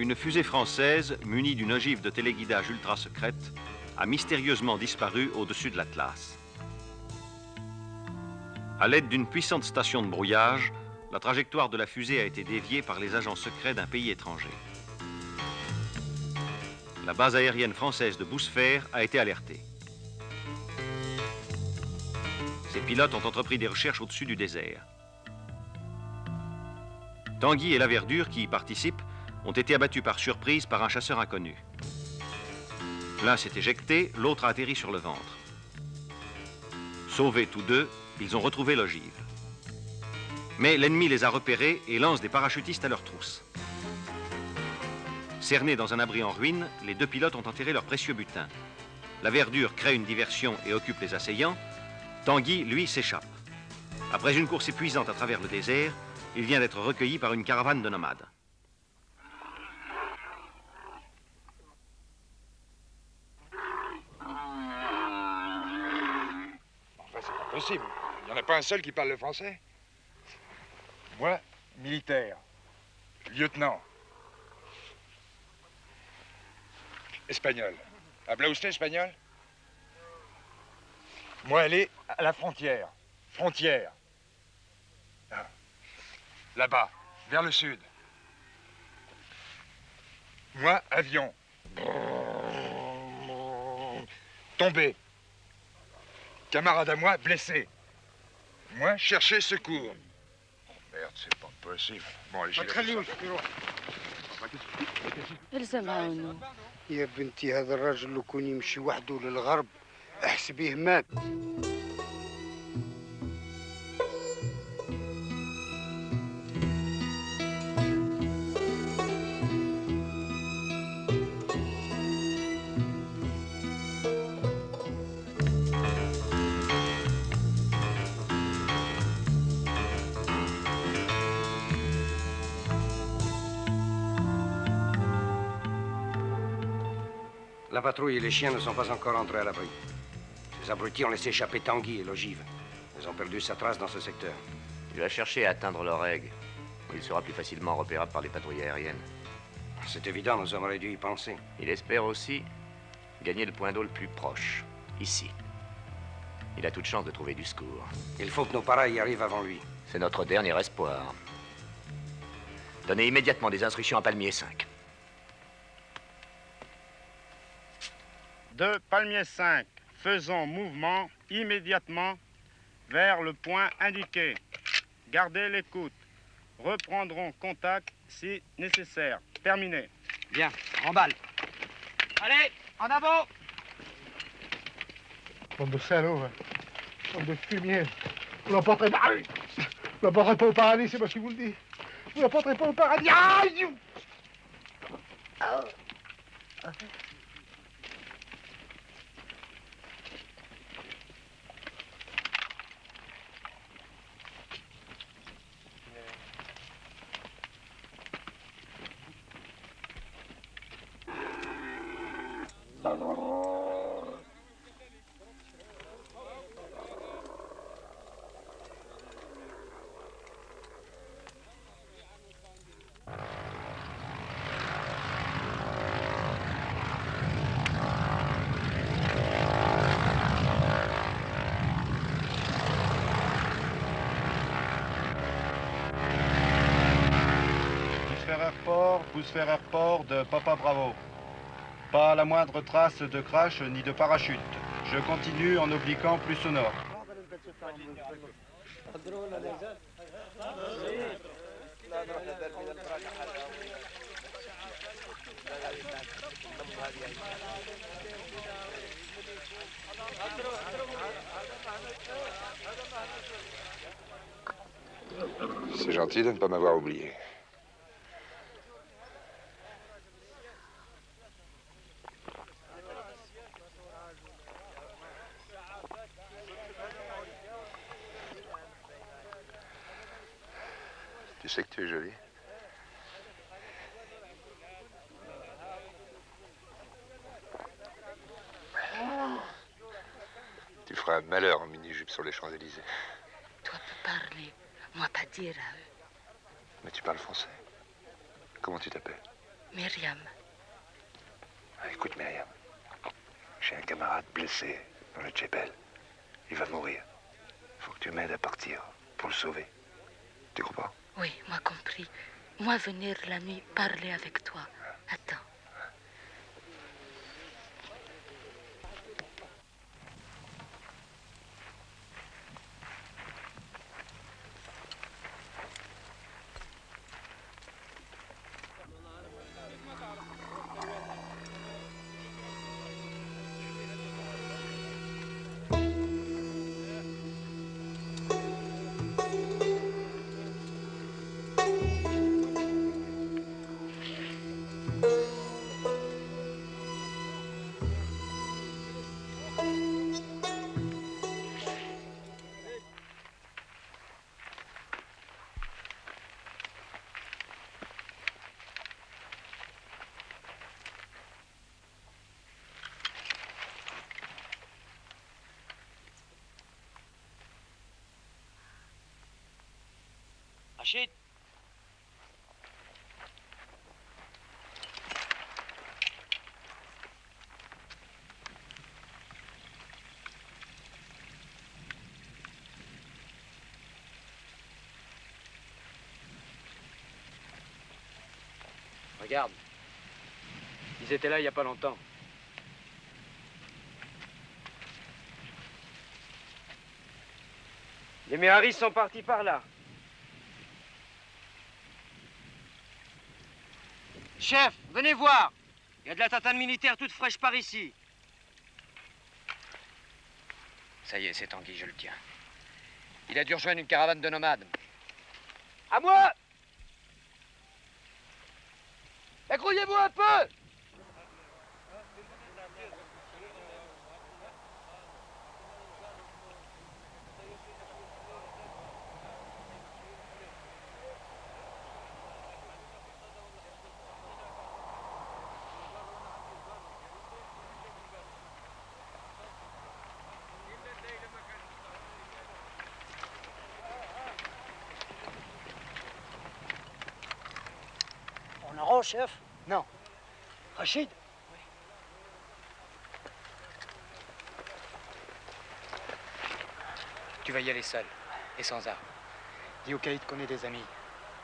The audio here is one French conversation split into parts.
Une fusée française, munie d'une ogive de téléguidage ultra secrète, a mystérieusement disparu au-dessus de l'Atlas. À l'aide d'une puissante station de brouillage, la trajectoire de la fusée a été déviée par les agents secrets d'un pays étranger. La base aérienne française de Boussefer a été alertée. Ses pilotes ont entrepris des recherches au-dessus du désert. Tanguy et la Verdure, qui y participent, ont été abattus par surprise par un chasseur inconnu. L'un s'est éjecté, l'autre a atterri sur le ventre. Sauvés tous deux, ils ont retrouvé l'ogive. Mais l'ennemi les a repérés et lance des parachutistes à leur trousse. Cernés dans un abri en ruine, les deux pilotes ont enterré leur précieux butin. La Verdure crée une diversion et occupe les assaillants. Tanguy, lui, s'échappe. Après une course épuisante à travers le désert, il vient d'être recueilli par une caravane de nomades. Enfin, c'est pas possible. Il n'y en a pas un seul qui parle le français. Moi, militaire. Lieutenant. Espagnol. Habla usted espagnol? Moi, elle est à la frontière. Frontière. Ah. Là-bas, vers le sud. Moi, avion. Tombé. Camarade à moi, blessé. Moi, chercher secours. Oh, merde, c'est pas possible. Bon, allez, j'y vais. الزم عونه. يا بنتي هذا الراجل لو كون يمشي وحده للغرب احسبيه مات. La patrouille et les chiens ne sont pas encore entrés à l'abri. Ces abrutis ont laissé échapper Tanguy et l'ogive. Ils ont perdu sa trace dans ce secteur. Il va chercher à atteindre l'Oreg. Il sera plus facilement repérable par les patrouilles aériennes. C'est évident, nous aurions dû y penser. Il espère aussi gagner le point d'eau le plus proche, ici. Il a toute chance de trouver du secours. Il faut que nos paras y arrivent avant lui. C'est notre dernier espoir. Donnez immédiatement des instructions à Palmier 5. De Palmier 5, faisons mouvement immédiatement vers le point indiqué. Gardez l'écoute. Reprendrons contact si nécessaire. Terminé. Bien, remballe. Allez, en avant. Bande de salauds, bande de fumier. Vous l'emporterez pas. Vous l'emporterez pas au paradis, c'est moi qui vous le dis. Vous l'emporterez pas au paradis. Aïe! Boussefer Airport de Papa Bravo. Pas la moindre trace de crash ni de parachute. Je continue en obliquant plus au nord. C'est gentil de ne pas m'avoir oublié. Tu sais que tu es jolie. Tu feras un malheur en mini-jupe sur les Champs-Élysées. Toi peux parler, moi pas dire à eux. Mais tu parles français. Comment tu t'appelles? Myriam. Écoute, Myriam. J'ai un camarade blessé dans le Djebel. Il va mourir. Faut que tu m'aides à partir pour le sauver. Tu comprends? Oui, moi compris. Moi venir la nuit parler avec toi. Attends. Rachid. Regarde. Ils étaient là il n'y a pas longtemps. Les Méharis sont partis par là. Chef, venez voir. Il y a de la tatane militaire toute fraîche par ici. Ça y est, c'est Tanguy, je le tiens. Il a dû rejoindre une caravane de nomades. À moi! Accroyez-vous un peu! On arrange, chef? Non. Rachid? Tu vas y aller seul et sans armes. Dis au caïd qu'on est des amis,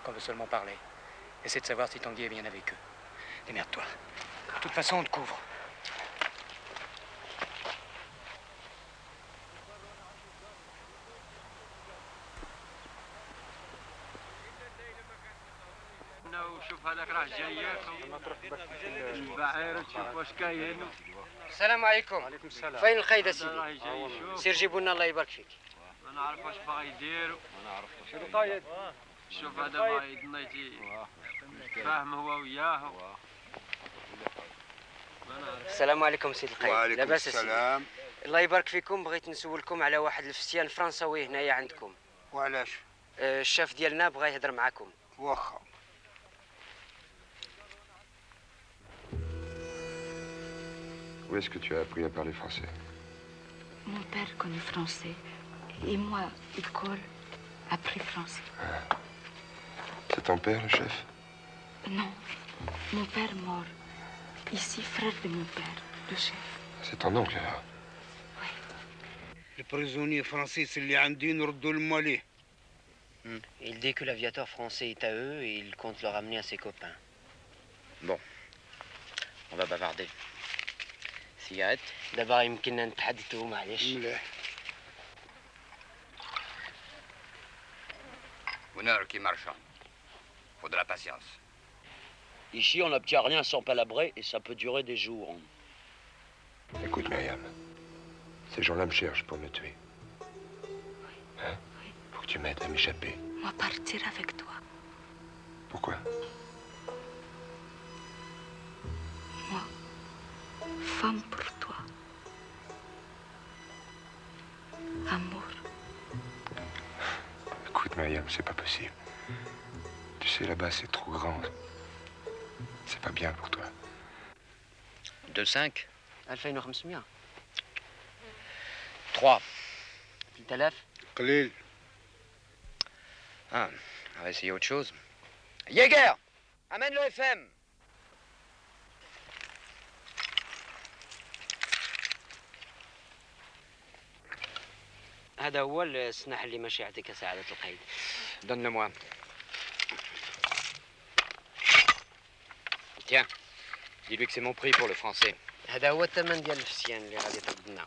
qu'on veut seulement parler. Essaie de savoir si Tanguy est bien avec eux. Démerde-toi. De toute façon, on te couvre. شوف هذاك راه جاي البعير تشوف واش كاين. السلام عليكم. وعليكم السلام. فين القايد يا سيدي؟ راه جاي يشوف. سير جيبوا لنا الله يبارك فيك. ما نعرف واش باغي يدير. ما نعرف واش القايد. شوف هذا باغي يدنيتي فاهم هو وياه. السلام عليكم سيدي القايد. وعليكم لاباس يا السلام. سيدي؟ الله يبارك فيكم، بغيت نسولكم على واحد الفتيان فرنساوي هنايا عندكم. وعلاش؟ الشاف ديالنا بغا يهضر معاكم. واخا. Où est-ce que tu as appris à parler français? Mon père connaît français. Et moi, école, appris français. Ah. C'est ton père, le chef? Non, mon père mort. Ici, frère de mon père, le chef. C'est ton oncle, alors? Le prisonnier français, c'est اللي عندي نردوا لهم ليه. Il dit que l'aviateur français est à eux et il compte le ramener à ses copains. Bon, on va bavarder. Cigarette? دابا يمكننا نتحدثوا معليش. مليح. Honneur qui marchand. Faut de la patience. Ici, on n'obtient rien sans palabrer et ça peut durer des jours. Écoute, Myriam. Ces gens-là me cherchent pour me tuer. Hein? Faut que tu m'aides à m'échapper. Moi, partir avec toi. Pourquoi? Moi, femme pour toi. Amour. Écoute, Myriam, c'est pas possible. Tu sais, là-bas, c'est trop grand. C'est pas bien pour toi. 2,5. 2500. 3. 3000. قليل. Ah, on va essayer autre chose. Jäger! Amène le FM! هذا هو السلاح اللي ماشي يعطيك سعادة القيد. Donne-le-moi. Tiens, dis-lui que c'est mon prix pour le français. هذا هو الثمن ديال الفسيان اللي غادي تردنا.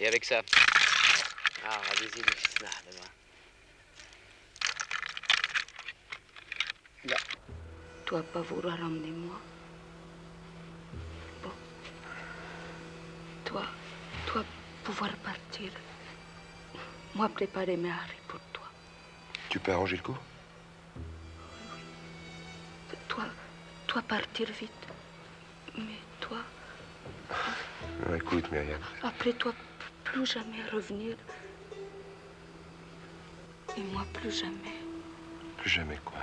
Et avec ça? غادي يزيد لك السلاح دابا. لا. Tu vas pas vouloir emmener moi. Bon. Toi pouvoir partir. Moi préparer mes harris pour toi. Tu peux arranger le coup? Toi partir vite. Mais toi... Écoute, Myriam. Après toi, plus jamais revenir. Et moi, plus jamais. Plus jamais quoi?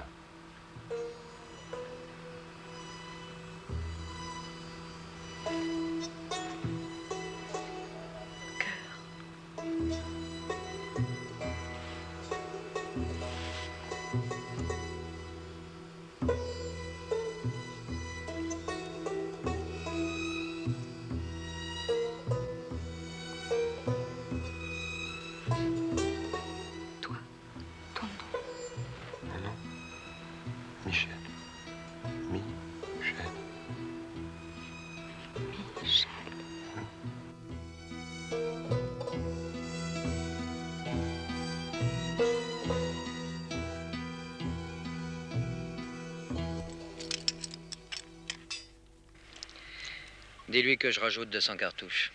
Dis-lui que je rajoute 200 cartouches.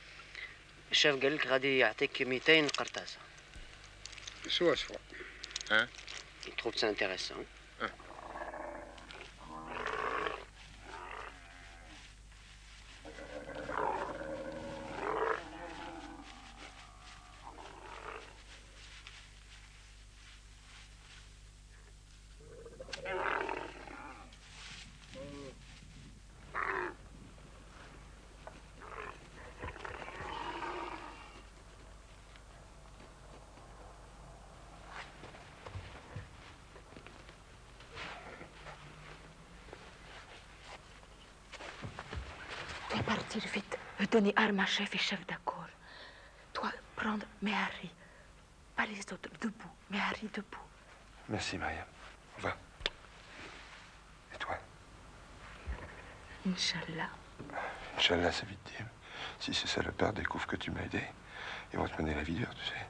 الشاف قال لك غادي يعطيك 200 قرطاسة. سوا سوا. Hein? Il trouve ça intéressant. Partir vite, donner arme à chef et chef d'accord. Toi, prendre mes harris. Pas les autres, debout. Mes harris debout. Merci, Myriam. Va. Et toi? Inch'Allah. Inch'Allah, c'est vite dit. Si ces salopards découvrent que tu m'as aidé, ils vont te mener la vie dure, tu sais.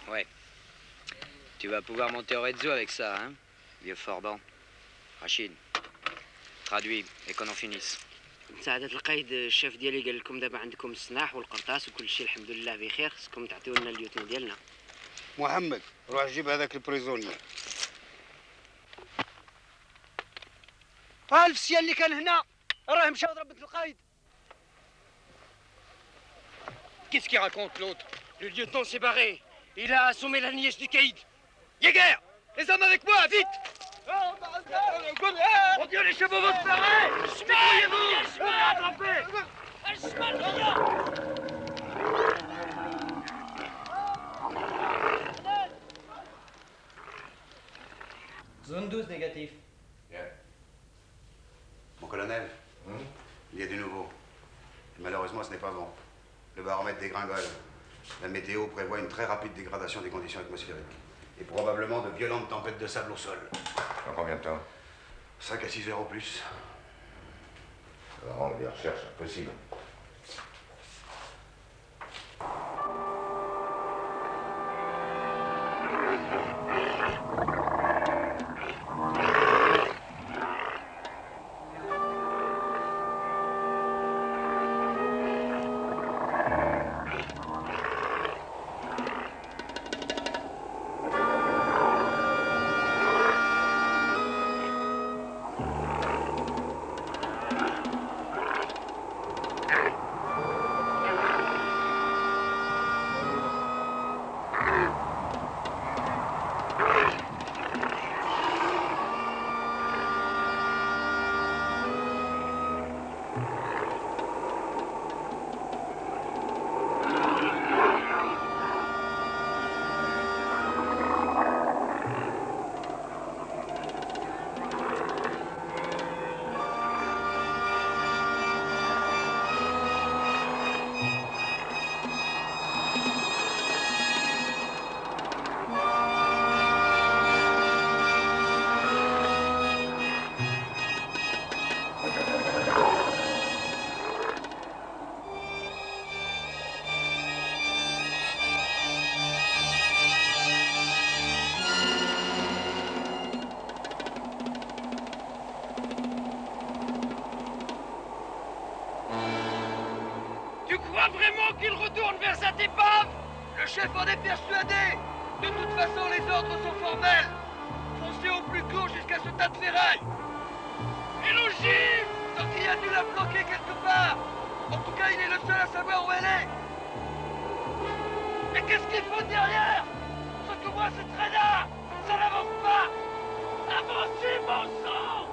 Ouais. Tu vas pouvoir monter au Rezzo avec ça, hein, vieux Forban. Rachid, traduis et qu'on en finisse. سعادة القايد الشيف ديالي قال لكم دابا عندكم السلاح والقرطاس وكل شيء الحمد لله بخير، خصكم تعطيو لنا اليوتن ديالنا. محمد روح جيب هذاك البريزوني. الفسيان اللي كان هنا راه مشى وضرب بنت القايد. Qu'est-ce qu'il raconte l'autre? Le lieutenant s'est barré. Il a assommé la nièce du caïd. Jäger, les hommes avec moi, vite! Mon Dieu, les chevaux vont se parer! Débrouillez-vous! Je vais rattraper! Zone 12 négatif. Bien. Mon colonel, il y a du nouveau. Et malheureusement, ce n'est pas bon. Le baromètre dégringole. La météo prévoit une très rapide dégradation des conditions atmosphériques. Et probablement de violentes tempêtes de sable au sol. En combien de temps? 5 à 6 heures au plus. Ça va rendre les recherches impossibles. Tu crois vraiment qu'il retourne vers cette épave? Le chef en est persuadé. De toute façon, les ordres sont formels. Foncez au plus court jusqu'à ce tas de ferraille. Et l'ogive! Donc il a dû la bloquer quelque part. En tout cas, il est le seul à savoir où elle est. Mais qu'est-ce qu'il faut derrière? Ce que moi, c'est très là. Ça n'avance pas. Avancez, bon sang!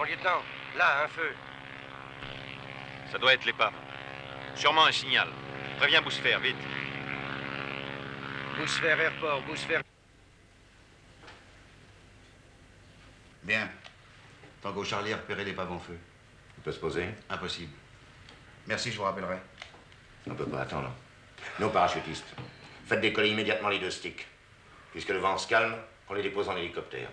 Mon lieutenant, là, un feu. Ça doit être l'épave. Sûrement un signal. Préviens Bousfer, vite. Bousfer Airport, Bousfer. Bien. Tango Charlie a repéré l'épave en feu. Il peut se poser? Impossible. Merci, je vous rappellerai. On ne peut pas attendre. Nos parachutistes, faites décoller immédiatement les 2 sticks. Puisque le vent se calme, on les dépose en hélicoptère.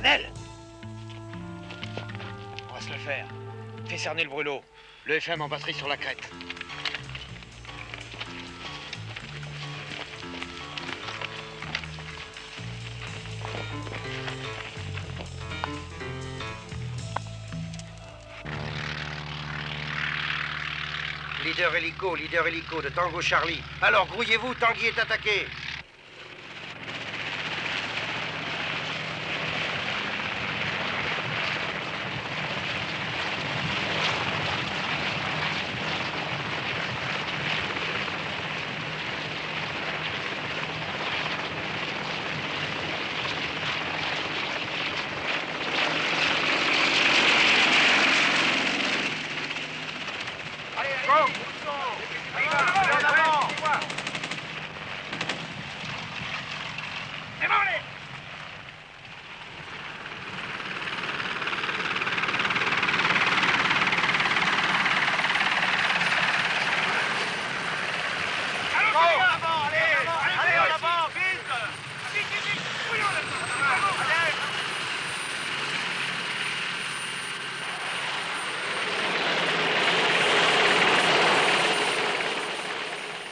Manel! On va se le faire. Fais cerner le brûlot. Le FM en batterie sur la crête. Leader hélico de Tango Charlie. Alors, grouillez-vous, Tanguy est attaqué.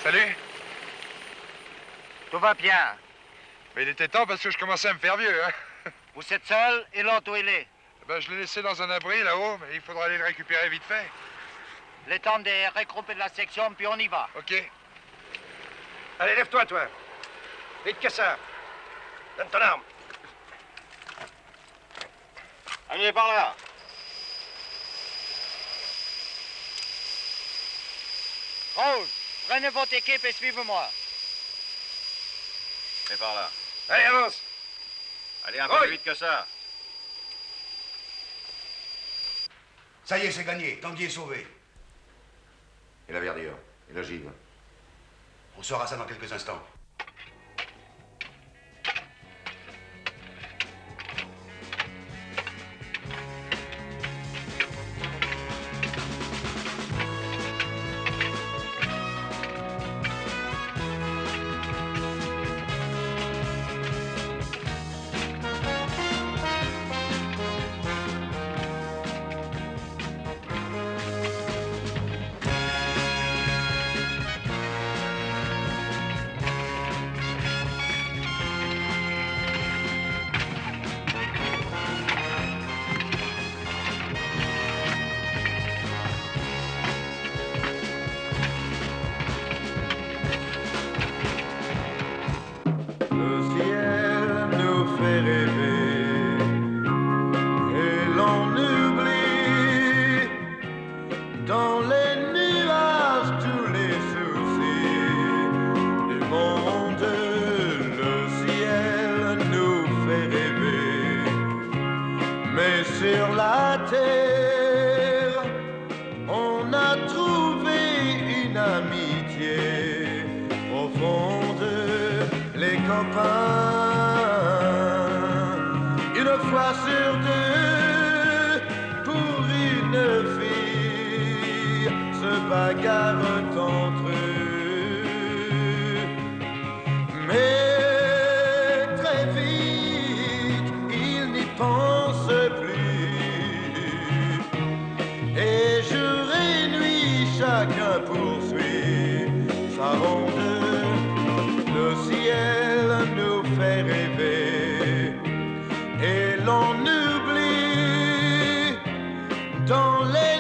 Salut. Tout va bien. Mais il était temps parce que je commençais à me faire vieux, hein. Vous êtes seul et l'autre où il est? Ben, je l'ai laissé dans un abri là-haut, mais il faudra aller le récupérer vite fait. Le temps de regrouper la section, puis on y va. OK. Allez, lève-toi, toi. Vite que ça. Donne ton arme. Allez, par là. Rose, prenez votre équipe et suivez-moi. Et par là. Allez, avance. Allez, un peu plus vite que ça. Ça y est, c'est gagné. Tanguy est sauvé. Et la verdure, et l'ogive. On saura ça dans quelques instants. Sur la terre, on a trouvé une amitié profonde, les copains, une fois sur deux, pour une fille, se bagarrent entre eux. Mais très vite, ils n'y pensent plus. Et jour et nuit, chacun poursuit sa ronde. Le ciel nous fait rêver et l'on oublie dans les